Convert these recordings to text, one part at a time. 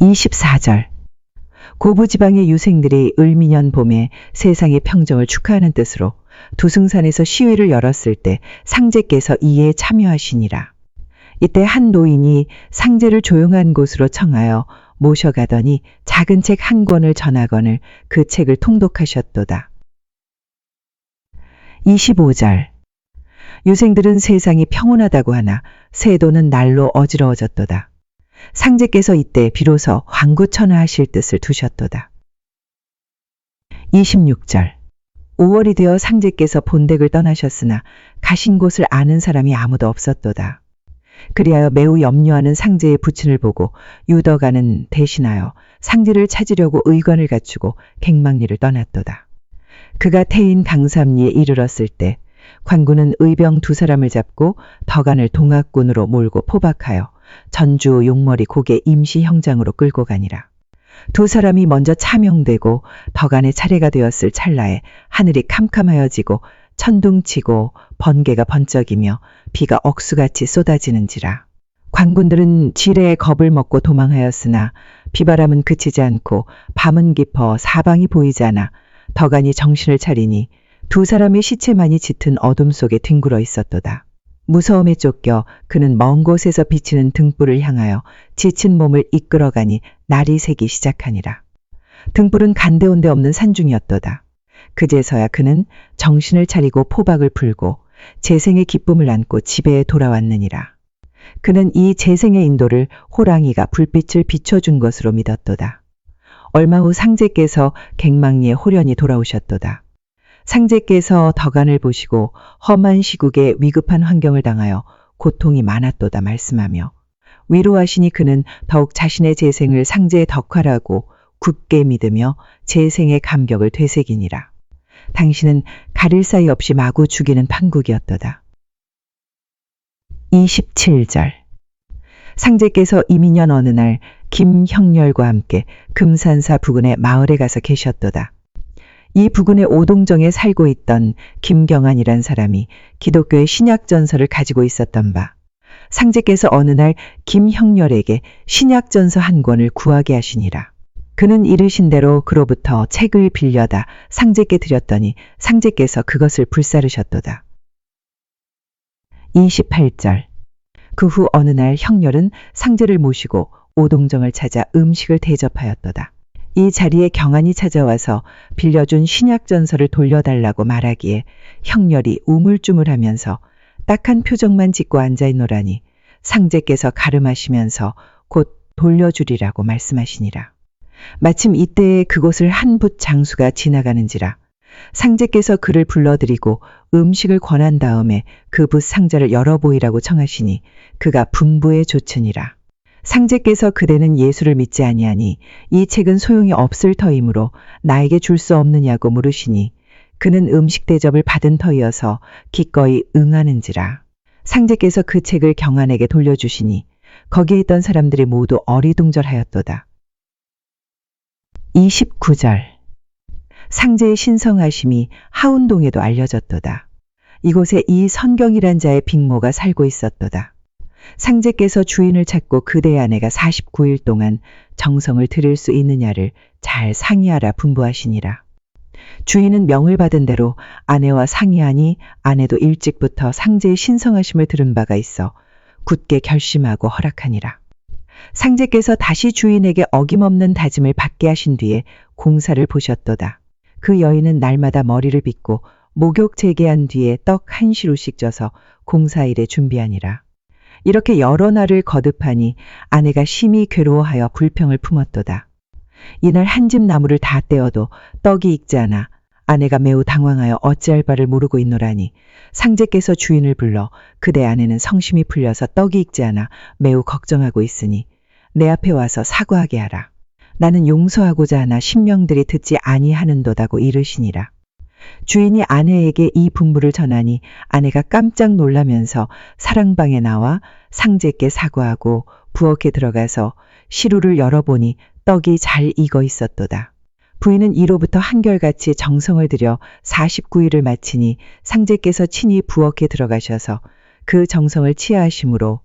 24절. 고부지방의 유생들이 을미년 봄에 세상의 평정을 축하하는 뜻으로 두승산에서 시위를 열었을 때 상제께서 이에 참여하시니라. 이때 한 노인이 상제를 조용한 곳으로 청하여 모셔가더니 작은 책 한 권을 전하거늘 그 책을 통독하셨도다. 25절. 유생들은 세상이 평온하다고 하나 세도는 날로 어지러워졌도다. 상제께서 이때 비로소 환구천하하실 뜻을 두셨도다. 26절. 5월이 되어 상제께서 본댁을 떠나셨으나 가신 곳을 아는 사람이 아무도 없었도다. 그리하여 매우 염려하는 상제의 부친을 보고 유덕아는 대신하여 상제를 찾으려고 의관을 갖추고 갱망리를 떠났도다. 그가 태인 강삼리에 이르렀을 때 관군은 의병 2사람을 잡고 덕안을 동학군으로 몰고 포박하여 전주 용머리 고개 임시형장으로 끌고 가니라. 2사람이 먼저 차명되고 덕안의 차례가 되었을 찰나에 하늘이 캄캄하여지고 천둥치고 번개가 번쩍이며 비가 억수같이 쏟아지는지라. 관군들은 지레에 겁을 먹고 도망하였으나 비바람은 그치지 않고 밤은 깊어 사방이 보이지 않아 덕안이 정신을 차리니 2사람의 시체만이 짙은 어둠 속에 뒹굴어 있었도다. 무서움에 쫓겨 그는 먼 곳에서 비치는 등불을 향하여 지친 몸을 이끌어가니 날이 새기 시작하니라. 등불은 간데온데 없는 산중이었도다. 그제서야 그는 정신을 차리고 포박을 풀고 재생의 기쁨을 안고 집에 돌아왔느니라. 그는 이 재생의 인도를 호랑이가 불빛을 비춰준 것으로 믿었도다. 얼마 후 상제께서 갱망리에 호련히 돌아오셨도다. 상제께서 덕안을 보시고 험한 시국에 위급한 환경을 당하여 고통이 많았도다 말씀하며 위로하시니 그는 더욱 자신의 재생을 상제의 덕화라고 굳게 믿으며 재생의 감격을 되새기니라. 당신은 가릴 사이 없이 마구 죽이는 판국이었도다. 27절. 상제께서 이민년 어느 날 김형렬과 함께 금산사 부근의 마을에 가서 계셨도다. 이 부근의 오동정에 살고 있던 김경안이란 사람이 기독교의 신약전서를 가지고 있었던 바, 상제께서 어느 날 김형렬에게 신약전서 한 권을 구하게 하시니라. 그는 이르신 대로 그로부터 책을 빌려다 상제께 드렸더니 상제께서 그것을 불사르셨도다. 28절. 그 후 어느 날 형렬은 상제를 모시고 오동정을 찾아 음식을 대접하였도다. 이 자리에 경안이 찾아와서 빌려준 신약전서를 돌려달라고 말하기에 형렬이 우물쭈물하면서 딱한 표정만 짓고 앉아있노라니 상제께서 가름하시면서 곧 돌려주리라고 말씀하시니라. 마침 이때에 그곳을 한 붓 장수가 지나가는지라. 상제께서 그를 불러들이고 음식을 권한 다음에 그 붓 상자를 열어보이라고 청하시니 그가 분부에 조치니라. 상제께서 그대는 예수를 믿지 아니하니 이 책은 소용이 없을 터이므로 나에게 줄 수 없느냐고 물으시니 그는 음식 대접을 받은 터이어서 기꺼이 응하는지라. 상제께서 그 책을 경안에게 돌려주시니 거기에 있던 사람들이 모두 어리둥절하였도다. 29절. 상제의 신성하심이 하운동에도 알려졌도다. 이곳에 이 선경이란 자의 빅모가 살고 있었도다. 상제께서 주인을 찾고 그대의 아내가 49일 동안 정성을 들일 수 있느냐를 잘 상의하라 분부하시니라. 주인은 명을 받은 대로 아내와 상의하니 아내도 일찍부터 상제의 신성하심을 들은 바가 있어 굳게 결심하고 허락하니라. 상제께서 다시 주인에게 어김없는 다짐을 받게 하신 뒤에 공사를 보셨도다. 그 여인은 날마다 머리를 빗고 목욕 재개한 뒤에 떡 1시루씩 쪄서 공사일에 준비하니라. 이렇게 여러 날을 거듭하니 아내가 심히 괴로워하여 불평을 품었도다. 이날 한 집 나무를 다 떼어도 떡이 익지 않아 아내가 매우 당황하여 어찌할 바를 모르고 있노라니 상제께서 주인을 불러 그대 아내는 성심이 풀려서 떡이 익지 않아 매우 걱정하고 있으니 내 앞에 와서 사과하게 하라. 나는 용서하고자 하나 신명들이 듣지 아니하는도다고 이르시니라. 주인이 아내에게 이 분부를 전하니 아내가 깜짝 놀라면서 사랑방에 나와 상제께 사과하고 부엌에 들어가서 시루를 열어보니 떡이 잘 익어 있었도다. 부인은 이로부터 한결같이 정성을 들여 49일을 마치니 상제께서 친히 부엌에 들어가셔서 그 정성을 치하하심으로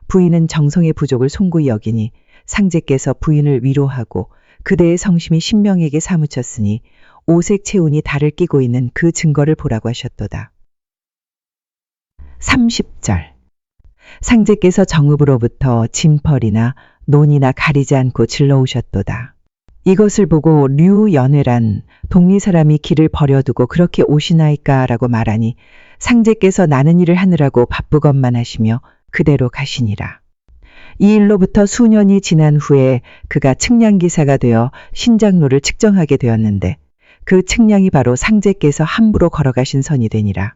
부인은 정성의 부족을 송구히 여기니 상제께서 부인을 위로하고 그대의 성심이 신명에게 사무쳤으니 오색 체운이 달을 끼고 있는 그 증거를 보라고 하셨도다. 30절. 상제께서 정읍으로부터 진펄이나 논이나 가리지 않고 질러오셨도다. 이것을 보고 류연회란 동리 사람이 길을 버려두고 그렇게 오시나이까라고 말하니 상제께서 나는 일을 하느라고 바쁘건만 하시며 그대로 가시니라. 이 일로부터 수년이 지난 후에 그가 측량기사가 되어 신장로를 측정하게 되었는데 그 측량이 바로 상제께서 함부로 걸어가신 선이 되니라.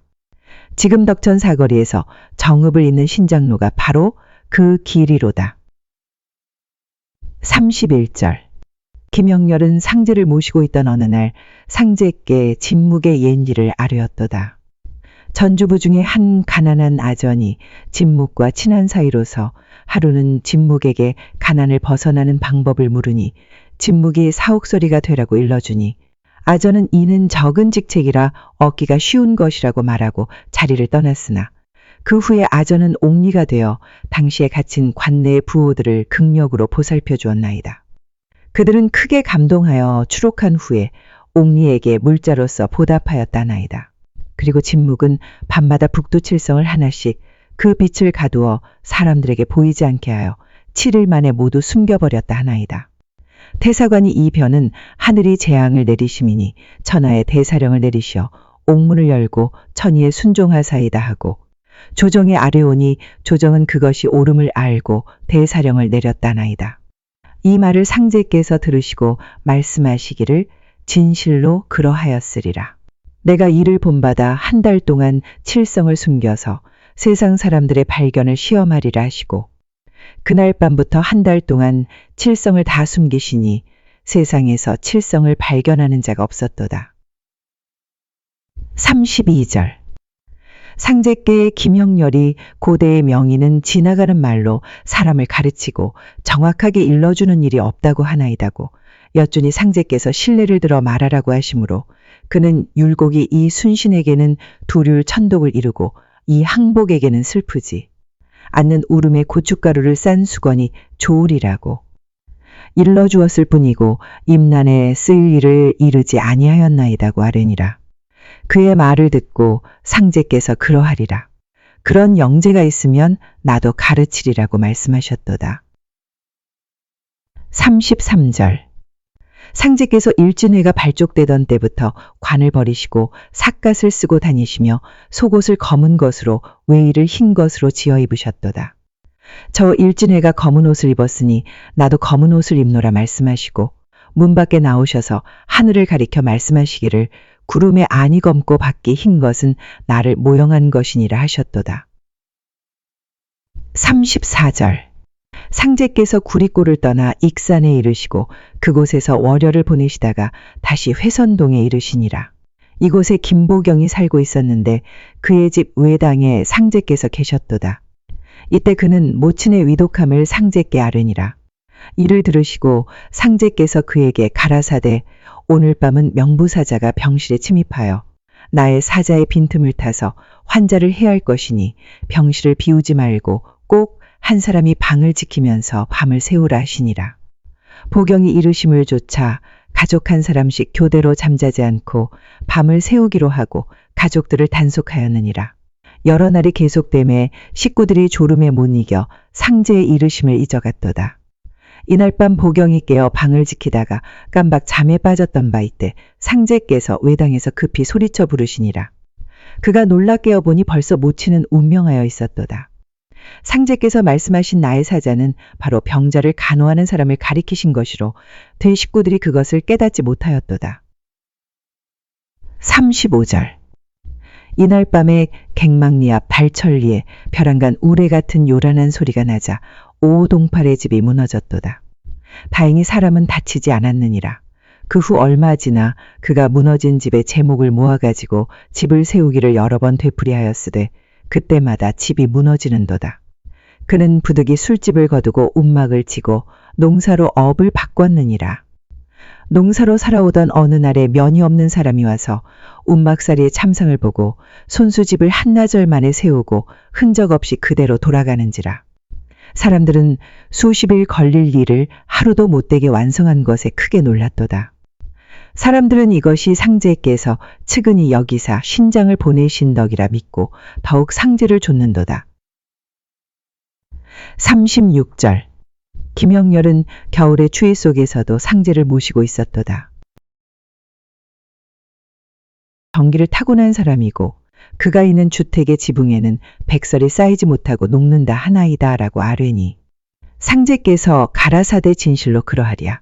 지금 덕천 사거리에서 정읍을 잇는 신장로가 바로 그 길이로다. 31절. 김영렬은 상제를 모시고 있던 어느 날 상제께 진묵의 옛일을 아뢰었도다. 전주부 중에 한 가난한 아전이 진묵과 친한 사이로서 하루는 진묵에게 가난을 벗어나는 방법을 물으니 진묵이 사옥소리가 되라고 일러주니 아전은 이는 적은 직책이라 얻기가 쉬운 것이라고 말하고 자리를 떠났으나 그 후에 아전은 옥리가 되어 당시에 갇힌 관내의 부호들을 극력으로 보살펴 주었나이다. 그들은 크게 감동하여 추록한 후에 옥리에게 물자로서 보답하였다나이다. 그리고 진묵은 밤마다 북두칠성을 하나씩 그 빛을 가두어 사람들에게 보이지 않게 하여 7일 만에 모두 숨겨버렸다 하나이다. 태사관이 이 변은 하늘이 재앙을 내리심이니 천하에 대사령을 내리시어 옥문을 열고 천의에 순종하사이다 하고 조정에 아뢰오니 조정은 그것이 옳음을 알고 대사령을 내렸다나이다. 이 말을 상제께서 들으시고 말씀하시기를 진실로 그러하였으리라. 내가 이를 본받아 한 달 동안 칠성을 숨겨서 세상 사람들의 발견을 시험하리라 하시고 그날 밤부터 한 달 동안 칠성을 다 숨기시니 세상에서 칠성을 발견하는 자가 없었도다. 32절. 상제께 김영렬이 고대의 명의는 지나가는 말로 사람을 가르치고 정확하게 일러주는 일이 없다고 하나이다고 여쭈니 상제께서 신뢰를 들어 말하라고 하시므로 그는 율곡이 이 순신에게는 두률 천독을 이루고 이 항복에게는 슬프지 않는 울음에 고춧가루를 싼 수건이 좋으리라고 일러주었을 뿐이고 임난에 쓰일 일을 이르지 아니하였나이다고 아뢰니라. 그의 말을 듣고 상제께서 그러하리라. 그런 영재가 있으면 나도 가르치리라고 말씀하셨도다. 33절. 상제께서 일진회가 발족되던 때부터 관을 버리시고 삿갓을 쓰고 다니시며 속옷을 검은 것으로 외의를 흰 것으로 지어 입으셨도다. 저 일진회가 검은 옷을 입었으니 나도 검은 옷을 입노라 말씀하시고 문 밖에 나오셔서 하늘을 가리켜 말씀하시기를 구름에 안이 검고 밖이 흰 것은 나를 모형한 것이니라 하셨도다. 34절. 상제께서 구리골을 떠나 익산에 이르시고 그곳에서 월여를 보내시다가 다시 회선동에 이르시니라. 이곳에 김보경이 살고 있었는데 그의 집 외당에 상제께서 계셨도다. 이때 그는 모친의 위독함을 상제께 아뢰니라. 이를 들으시고 상제께서 그에게 가라사대 오늘 밤은 명부사자가 병실에 침입하여 나의 사자의 빈틈을 타서 환자를 해할 것이니 병실을 비우지 말고 꼭 한 사람이 방을 지키면서 밤을 새우라 하시니라. 보경이 이르심을 조차 가족 한 사람씩 교대로 잠자지 않고 밤을 새우기로 하고 가족들을 단속하였느니라. 여러 날이 계속되매 식구들이 졸음에 못 이겨 상제의 이르심을 잊어갔도다. 이날 밤 보경이 깨어 방을 지키다가 깜박 잠에 빠졌던 바 이때 상제께서 외당에서 급히 소리쳐 부르시니라. 그가 놀라 깨어보니 벌써 모친은 운명하여 있었도다. 상제께서 말씀하신 나의 사자는 바로 병자를 간호하는 사람을 가리키신 것이로 대 식구들이 그것을 깨닫지 못하였도다. 35절. 이날 밤에 갱망리 앞 발천리에 벼랑간 우레 같은 요란한 소리가 나자 오동팔의 집이 무너졌도다. 다행히 사람은 다치지 않았느니라. 그 후 얼마 지나 그가 무너진 집의 제목을 모아가지고 집을 세우기를 여러 번 되풀이하였으되 그때마다 집이 무너지는도다. 그는 부득이 술집을 거두고 움막을 치고 농사로 업을 바꿨느니라. 농사로 살아오던 어느 날에 면이 없는 사람이 와서 움막살이의 참상을 보고 손수집을 한나절 만에 세우고 흔적 없이 그대로 돌아가는지라. 사람들은 수십일 걸릴 일을 하루도 못되게 완성한 것에 크게 놀랐도다. 사람들은 이것이 상제께서 측은히 여기사 신장을 보내신 덕이라 믿고 더욱 상제를 좇는도다. 36절. 김영렬은 겨울의 추위 속에서도 상제를 모시고 있었도다. 전기를 타고난 사람이고 그가 있는 주택의 지붕에는 백설이 쌓이지 못하고 녹는다 하나이다 라고 아뢰니 상제께서 가라사대 진실로 그러하랴.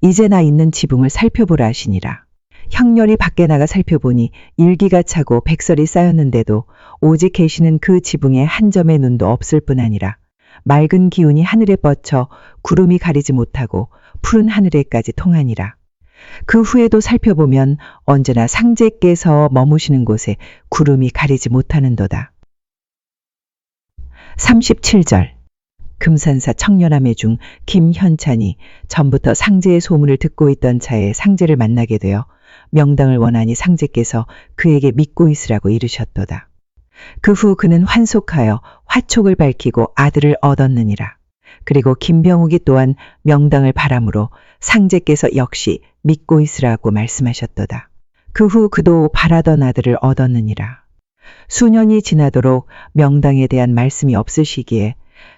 이제 나 있는 지붕을 살펴보라 하시니라. 형렬이 밖에 나가 살펴보니 일기가 차고 백설이 쌓였는데도 오직 계시는 그 지붕에 한 점의 눈도 없을 뿐 아니라 맑은 기운이 하늘에 뻗쳐 구름이 가리지 못하고 푸른 하늘에까지 통하니라. 그 후에도 살펴보면 언제나 상제께서 머무시는 곳에 구름이 가리지 못하는도다. 37절. 금산사 청년아매 중 김현찬이 전부터 상제의 소문을 듣고 있던 차에 상제를 만나게 되어 명당을 원하니 상제께서 그에게 믿고 있으라고 이르셨도다. 그 후 그는 환속하여 화촉을 밝히고 아들을 얻었느니라. 그리고 김병욱이 또한 명당을 바람으로 상제께서 역시 믿고 있으라고 말씀하셨도다. 그 후 그도 바라던 아들을 얻었느니라. 수년이 지나도록 명당에 대한 말씀이 없으시기에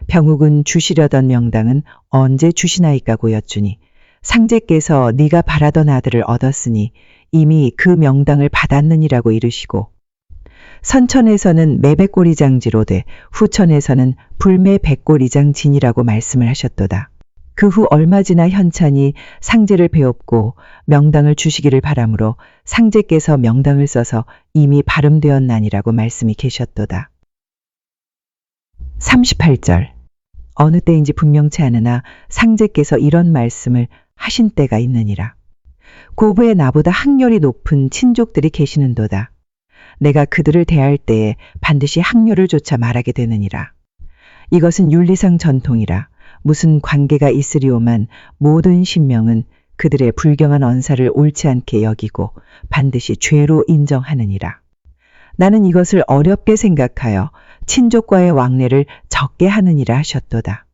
병욱은 주시려던 명당은 언제 주시나이까고 여쭈니 상제께서 네가 바라던 아들을 얻었으니 이미 그 명당을 받았느니라고 이르시고 선천에서는 매백골이장지로 돼 후천에서는 불매백골이장진이라고 말씀을 하셨도다. 그 후 얼마 지나 현찬이 상제를 배웁고 명당을 주시기를 바라므로 상제께서 명당을 써서 이미 발음되었나니라고 말씀이 계셨도다. 38절. 어느 때인지 분명치 않으나 상제께서 이런 말씀을 하신 때가 있느니라. 고부에 나보다 학렬이 높은 친족들이 계시는도다. 내가 그들을 대할 때에 반드시 학렬을 조차 말하게 되느니라. 이것은 윤리상 전통이라 무슨 관계가 있으리오만 모든 신명은 그들의 불경한 언사를 옳지 않게 여기고 반드시 죄로 인정하느니라. 나는 이것을 어렵게 생각하여 친족과의 왕래를 적게 하느니라 하셨도다.